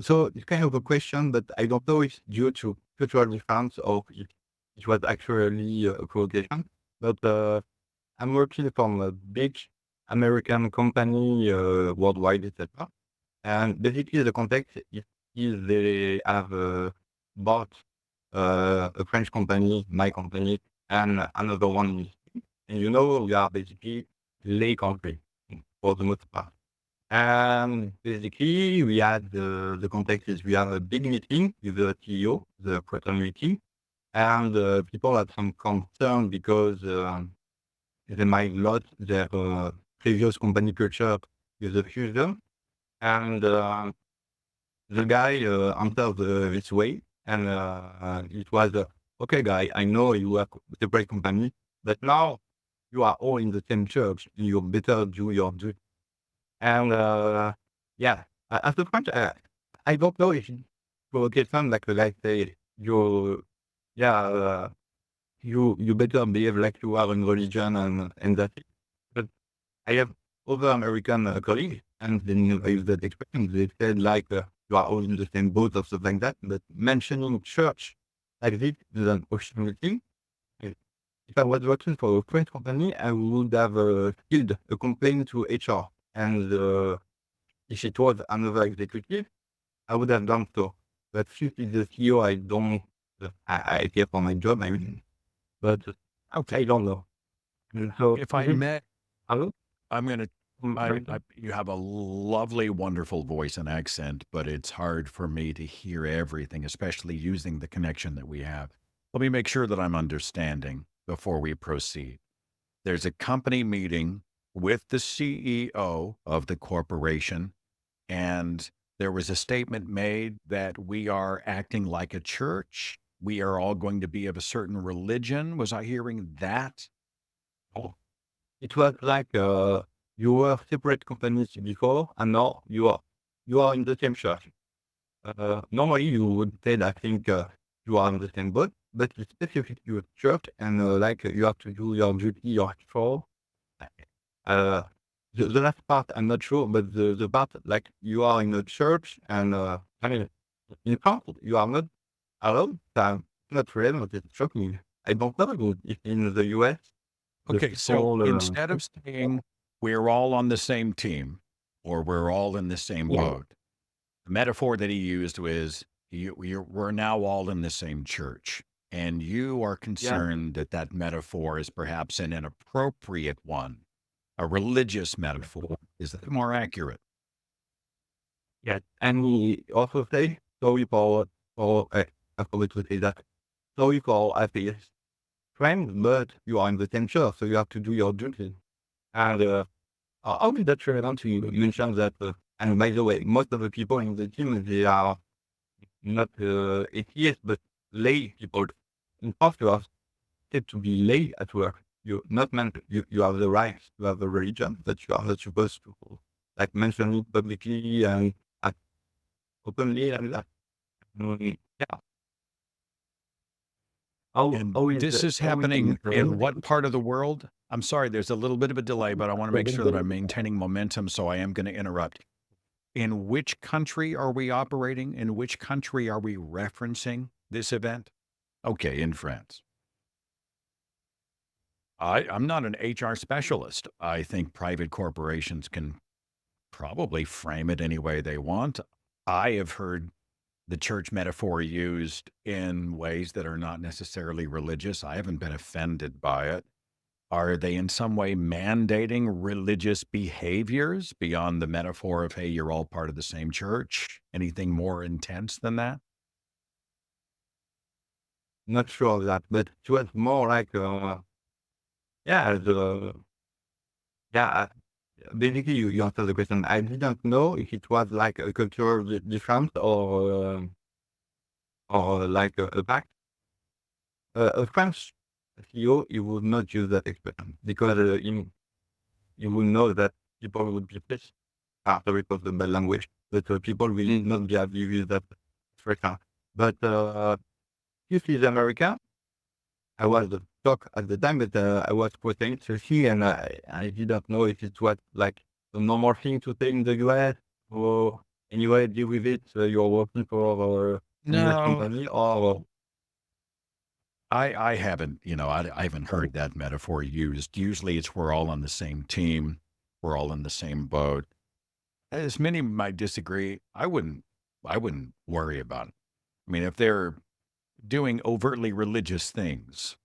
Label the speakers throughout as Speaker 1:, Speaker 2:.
Speaker 1: So it's kind of a question, but I don't know if it's due to cultural difference or if it was actually a provocation. But I'm working from a big American company worldwide, etc. And basically, the context is they have bought a French company, my company, and another one. And we are basically lay country for the most part. And basically, we had the context is we have a big meeting with the CEO, the quarter meeting, and people had some concern because they might lose their previous company culture with the future. And the guy answered this way, and it was, okay, guy, I know you are separate company, but now you are all in the same church. You better do your duty. And yeah, as a French, I don't know if it provocation like say you, yeah, you better behave like you are in religion and that's it. But I have other American colleagues, and they never use that expression. They said like you are all in the same boat or something like that. But mentioning church like this is an opportunity. If I was working for a French company, I would have filed a complaint to HR. And if it was another executive, I would have done so. But since it's the CEO, I don't, I care for my job, I mean, but
Speaker 2: Okay.
Speaker 1: I don't know. And so,
Speaker 2: If I may,
Speaker 1: hello?
Speaker 2: I'm going to,
Speaker 1: American?
Speaker 2: you have a lovely, wonderful voice and accent, but it's hard for me to hear everything, especially using the connection that we have. Let me make sure that I'm understanding before we proceed. There's a company meeting with the CEO of the corporation, and there was a statement made that we are acting like a church. We are all going to be of a certain religion. Was I hearing that?
Speaker 1: Oh, it was like you were separate companies before, and now you are in the same church. Normally, you would say, I think you are in the same boat, but it's specific to a church, and like you have to do your duty, your chore. Uh, the last part, I'm not sure, but the part like you are in a church, and I mean, in France, you are not alone. I'm not relevant. It's shocking. I don't know if in the US, the
Speaker 2: Okay, so
Speaker 1: people,
Speaker 2: instead of saying we're all on the same team or we're all in the same
Speaker 1: yeah,
Speaker 2: boat, the metaphor that he used was we're now all in the same church. And you are
Speaker 1: yeah,
Speaker 2: concerned that that metaphor is perhaps an inappropriate one, a religious metaphor. Is that more accurate?
Speaker 1: yeah. And he also say sorry for I forgot to say that sorry for atheist friends, but you are in the same church, so you have to do your duty. And how did that relevant to you? You mentioned that, and by the way, most of the people in the team, they are not atheists, but lay people. In fact, you are said to be lay at work. You're not meant, you have the right to have a religion, but you are not supposed to like mention it publicly and act openly and that. Yeah.
Speaker 2: And
Speaker 1: How is
Speaker 2: this
Speaker 1: the,
Speaker 2: is
Speaker 1: how is
Speaker 2: happening
Speaker 1: in
Speaker 2: in
Speaker 1: Ukraine?
Speaker 2: what part of the world? I'm sorry, there's a little bit of a delay, but I want to make sure that I'm maintaining momentum, so I am going to interrupt. In which country are we operating? In which country are we referencing this event? Okay, in France. I'm not an HR specialist. I think private corporations can probably frame it any way they want. I have heard the church metaphor used in ways that are not necessarily religious. I haven't been offended by it. Are they in some way mandating religious behaviors beyond the metaphor of, hey, you're all part of the same church? Anything more intense than that?
Speaker 1: Not sure of that, but it was more like, yeah, yeah, basically you answered the question. I didn't know if it was like a cultural difference or like a fact. A French CEO, you would not use that expression because you will know that people would be pissed after it was the bad language, but people will not be able to use that expression. But if he's American, I was shocked at the time, but I was quoting Chelsea, and I didn't know if it was like the normal thing to say in the US or and you deal with it. You're working for an US
Speaker 2: No,
Speaker 1: company, or
Speaker 2: I haven't, I haven't heard that metaphor used. Usually it's we're all on the same team. We're all in the same boat. As many might disagree, I wouldn't worry about it. I mean, if they're doing overtly religious things,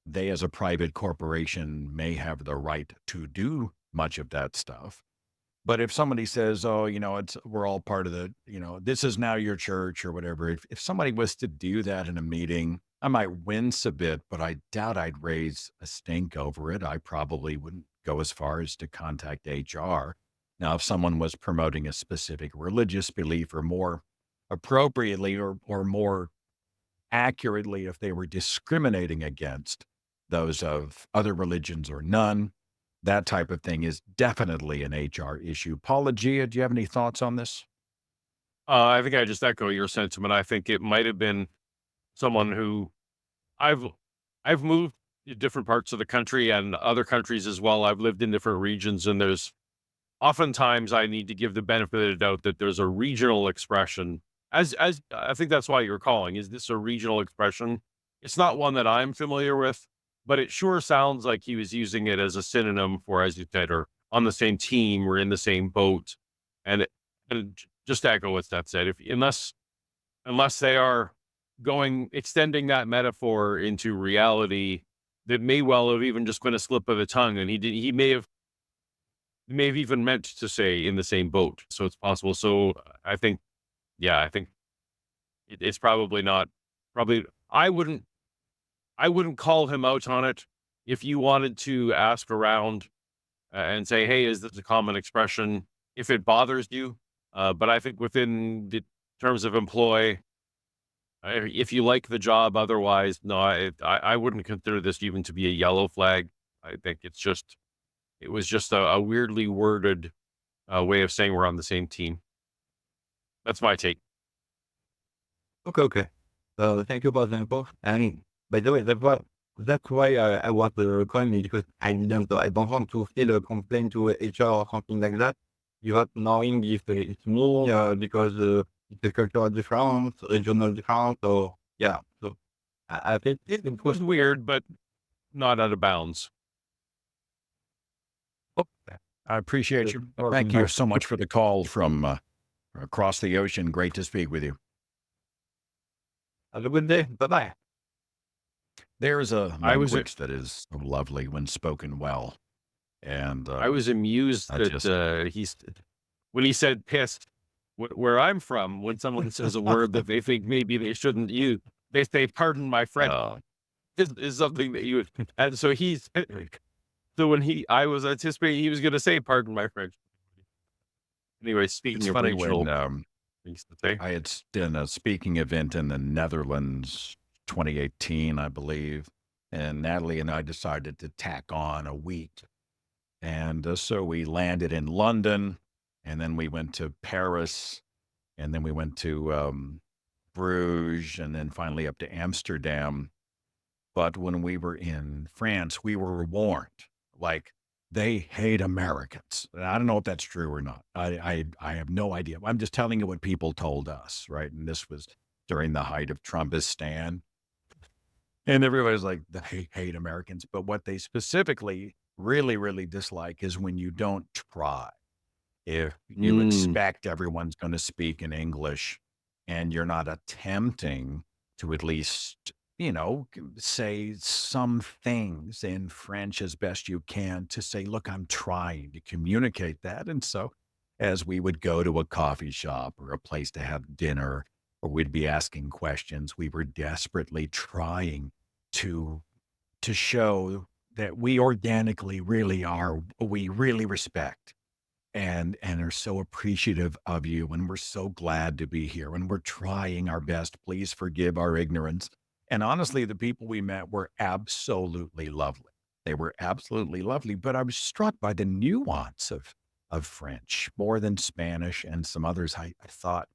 Speaker 2: they as a private corporation may have the right to do much of that stuff. But if somebody says, "Oh, we're all part of this is now your church," or whatever, if somebody was to do that in a meeting, I might wince a bit, but I doubt I'd raise a stink over it. I probably wouldn't go as far as to contact HR. Now, if someone was promoting a specific religious belief, or more appropriately, or more accurately, if they were discriminating against those of other religions or none, that type of thing is definitely an HR issue. Paulogia, do you have any thoughts on this?
Speaker 3: I think I just echo your sentiment. I think it might have been someone who I've I've moved to different parts of the country and other countries as well. I've lived in different regions, and there's oftentimes I need to give the benefit of the doubt that there's a regional expression. As I think that's why you're calling. Is this a regional expression? It's not one that I'm familiar with, but it sure sounds like he was using it as a synonym for, as you said, or on the same team or in the same boat. And just to echo what Seth said, if unless they are extending that metaphor into reality, that may well have even just been a slip of the tongue, and he may have even meant to say in the same boat. So it's possible. So I think, yeah, I think it's probably not. Probably, I wouldn't call him out on it. If you wanted to ask around and say, "Hey, is this a common expression?" If it bothers you, but I think within the terms of employ, if you like the job, otherwise, no, I wouldn't consider this even to be a yellow flag. I think it was just a weirdly worded way of saying we're on the same team. That's my take.
Speaker 1: okay, okay. Thank you for the info. And by the way, that's why I was calling you, because I don't want to feel a complaint to HR or something like that. You have knowing if it's me, because it's a cultural difference, regional difference, so yeah. So I think
Speaker 3: It
Speaker 1: it was
Speaker 3: was weird, but not out of bounds.
Speaker 1: okay.
Speaker 2: I appreciate
Speaker 1: Just
Speaker 2: you.
Speaker 1: working
Speaker 2: Thank you
Speaker 1: out.
Speaker 2: so much for the call from across the ocean. Great to speak with you.
Speaker 1: Have a good day. Bye bye.
Speaker 2: There's a
Speaker 3: I was
Speaker 2: language that is so lovely when spoken well. And
Speaker 3: I was amused
Speaker 2: I
Speaker 3: that
Speaker 2: just,
Speaker 3: when he said pissed. Where I'm from, when someone says a word that they think maybe they shouldn't use, they say, "Pardon my French."
Speaker 2: uh,
Speaker 3: Is something that you would, and so so when I was anticipating he was going to say, "Pardon my French." Anyway, speaking
Speaker 2: it's
Speaker 3: of
Speaker 2: funny when
Speaker 3: regional things to say,
Speaker 2: I had done a speaking event in the Netherlands, 2018, I believe, and Natalie and I decided to tack on a week. And so we landed in London, and then we went to Paris, and then we went to Bruges, and then finally up to Amsterdam. But when we were in France, we were warned, like, they hate Americans. And I don't know if that's true or not. I have no idea. I'm just telling you what people told us, right? And this was during the height of Trumpistan. And everybody's like, they hate Americans. But what they specifically really, really dislike is when you don't try. If you
Speaker 3: mm,
Speaker 2: expect everyone's going to speak in English and you're not attempting to at least, say some things in French as best you can to say, look, I'm trying to communicate that. And so as we would go to a coffee shop or a place to have dinner, or we'd be asking questions, we were desperately trying to show that we organically really are, we really respect and are so appreciative of you, and we're so glad to be here, and we're trying our best. Please forgive our ignorance. And honestly, the people we met were absolutely lovely. They were absolutely lovely, but I was struck by the nuance of French more than Spanish and some others. I thought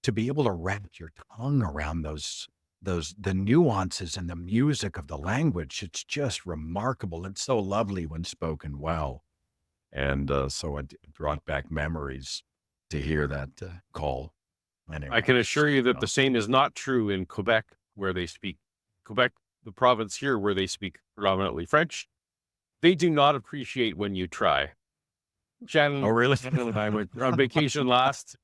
Speaker 2: to be able to wrap your tongue around the nuances and the music of the language, it's just remarkable and so lovely when spoken well. And so it brought back memories. to hear that call. Anyway,
Speaker 3: I can assure you that
Speaker 2: so
Speaker 3: the same is not true in Quebec, where they speak Quebec, the province here where they speak predominantly French. They do not appreciate when you try.
Speaker 2: oh,
Speaker 3: Shannon,
Speaker 2: really?
Speaker 3: Shannon and I went on vacation last.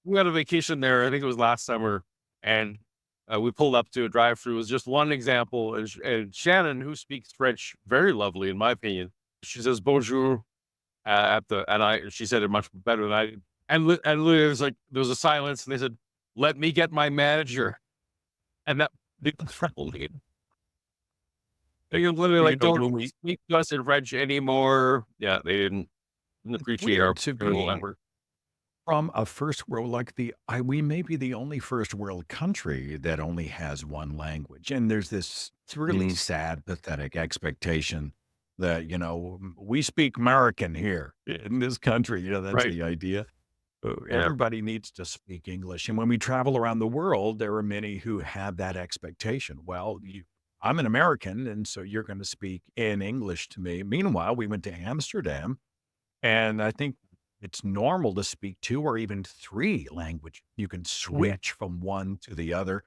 Speaker 3: We had a vacation there. I think it was last summer, and we pulled up to a drive-through. It was just one example, and Shannon, who speaks French very lovely, in my opinion, she says bonjour she said it much better than I did. And literally, it was like there was a silence, and they said, "Let me get my manager," and that they literally
Speaker 2: You
Speaker 3: like
Speaker 2: know,
Speaker 3: don't
Speaker 2: when we
Speaker 3: speak to us in French anymore. Yeah, they didn't
Speaker 2: it's
Speaker 3: appreciate our
Speaker 2: weird to
Speaker 3: little
Speaker 2: be
Speaker 3: effort.
Speaker 2: from a first world like we may be the only first world country that only has one language, and there's this really
Speaker 3: Mm,
Speaker 2: sad, pathetic expectation that we speak American here in this country. That's
Speaker 3: right.
Speaker 2: the idea.
Speaker 3: Yeah.
Speaker 2: Everybody needs to speak English, and when we travel around the world, there are many who have that expectation. Well, I'm an American, and so you're going to speak in English to me. Meanwhile, we went to Amsterdam, and I think it's normal to speak two or even three languages. You can
Speaker 3: Mhm.
Speaker 2: switch from one to the other.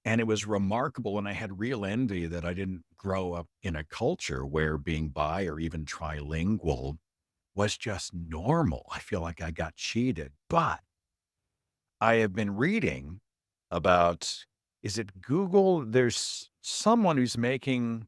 Speaker 2: And it was remarkable. And I had real envy that I didn't grow up in a culture where being bi or even trilingual was just normal. I feel like I got cheated. But I have been reading about, is it Google? There's someone who's making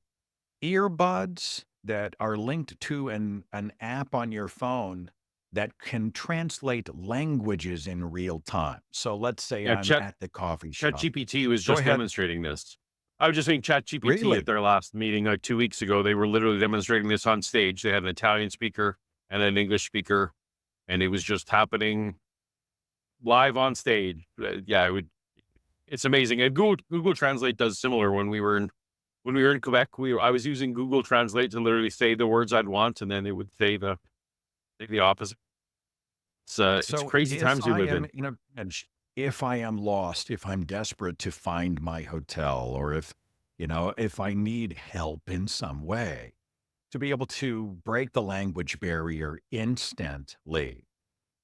Speaker 2: earbuds that are linked to an app on your phone that can translate languages in real time. So let's say
Speaker 3: Yeah.
Speaker 2: I'm at the coffee shop.
Speaker 3: ChatGPT was
Speaker 2: Go
Speaker 3: just
Speaker 2: ahead.
Speaker 3: demonstrating this. I was just saying ChatGPT at
Speaker 2: Really?
Speaker 3: their last meeting like 2 weeks ago. They were literally demonstrating this on stage. They had an Italian speaker and an English speaker, and it was just happening live on stage. Yeah, it's amazing. And Google Translate does similar. When we were in Quebec, I was using Google Translate to literally say the words I'd want, and then it would say the opposite. It's
Speaker 2: So
Speaker 3: crazy
Speaker 2: if
Speaker 3: times we
Speaker 2: I
Speaker 3: live
Speaker 2: am
Speaker 3: in.
Speaker 2: in a pinch, if I am lost, if I'm desperate to find my hotel, or if I need help in some way, to be able to break the language barrier instantly.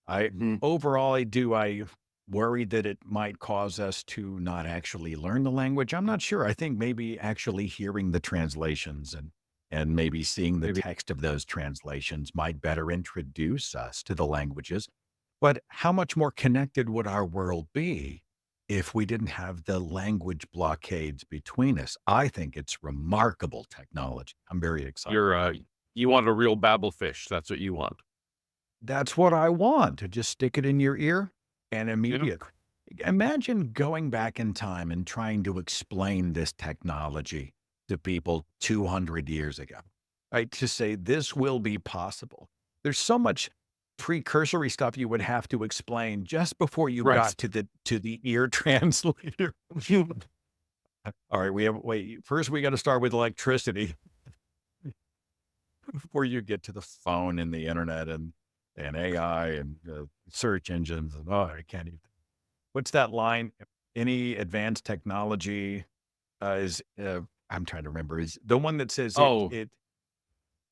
Speaker 2: I
Speaker 3: Mhm.
Speaker 2: overall, I worry that it might cause us to not actually learn the language. I'm not sure. I think maybe actually hearing the translations and maybe seeing the
Speaker 3: Maybe.
Speaker 2: text of those translations might better introduce us to the languages. But how much more connected would our world be if we didn't have the language blockades between us? I think it's remarkable technology. I'm very excited.
Speaker 3: You want a real babble fish. That's what you want.
Speaker 2: That's what I want, to just stick it in your ear and
Speaker 3: Yeah.
Speaker 2: immediate. Imagine going back in time and trying to explain this technology to people 200 years ago, right? To say this will be possible. There's so much precursory stuff you would have to explain just before you
Speaker 3: Right.
Speaker 2: got to the ear translator. All right, wait. First, we got to start with electricity before you get to the phone and the internet and AI and search engines. And I can't even. What's that line? Any advanced technology is I'm trying to remember. Is the one that says it
Speaker 3: Oh,
Speaker 2: it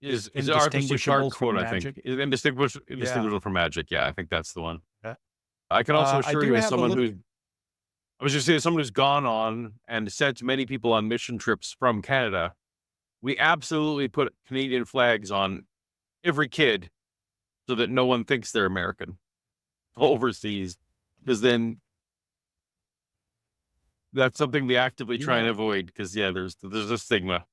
Speaker 2: is
Speaker 3: is it Arthur C.
Speaker 2: indistinguishable
Speaker 3: Clarke's
Speaker 2: from
Speaker 3: quote? I think
Speaker 2: magic?
Speaker 3: is indistinguishable,
Speaker 2: Yeah.
Speaker 3: indistinguishable from magic. Yeah, I think that's the one.
Speaker 2: Uh,
Speaker 3: I can also
Speaker 2: I
Speaker 3: assure
Speaker 2: do
Speaker 3: you, as
Speaker 2: have a
Speaker 3: someone
Speaker 2: little.
Speaker 3: who I was just saying, someone who's gone on and sent many people on mission trips from Canada, we absolutely put Canadian flags on every kid so that no one thinks they're American overseas, because then that's something we actively
Speaker 2: You
Speaker 3: try and
Speaker 2: know,
Speaker 3: avoid. Because yeah, there's a stigma.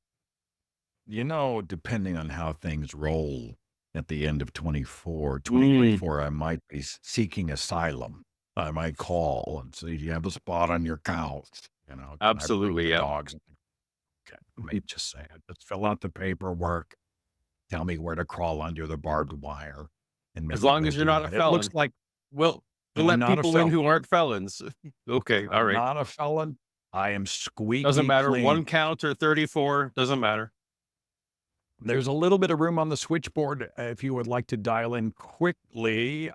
Speaker 2: depending on how things roll at the end of twenty twenty
Speaker 3: Mm,
Speaker 2: four, I might be seeking asylum. I might call and say, "Do you have a spot on your couch? Can I bring
Speaker 3: absolutely,
Speaker 2: the
Speaker 3: yeah.
Speaker 2: dogs?" Okay, let me just say it. Just fill out the paperwork. Tell me where to crawl under the barbed wire and
Speaker 3: As
Speaker 2: maybe
Speaker 3: long
Speaker 2: we'll
Speaker 3: as you're
Speaker 2: do
Speaker 3: not a
Speaker 2: that. It looks
Speaker 3: felon,
Speaker 2: like
Speaker 3: we'll
Speaker 2: I'm
Speaker 3: let
Speaker 2: not a
Speaker 3: people in
Speaker 2: felon.
Speaker 3: who aren't felons. Okay, all
Speaker 2: I'm
Speaker 3: right.
Speaker 2: not a felon. I am
Speaker 3: Doesn't
Speaker 2: squeaky
Speaker 3: matter. One
Speaker 2: clean.
Speaker 3: count or 34, doesn't matter.
Speaker 2: There's a little bit of room on the switchboard if you would like to dial in quickly.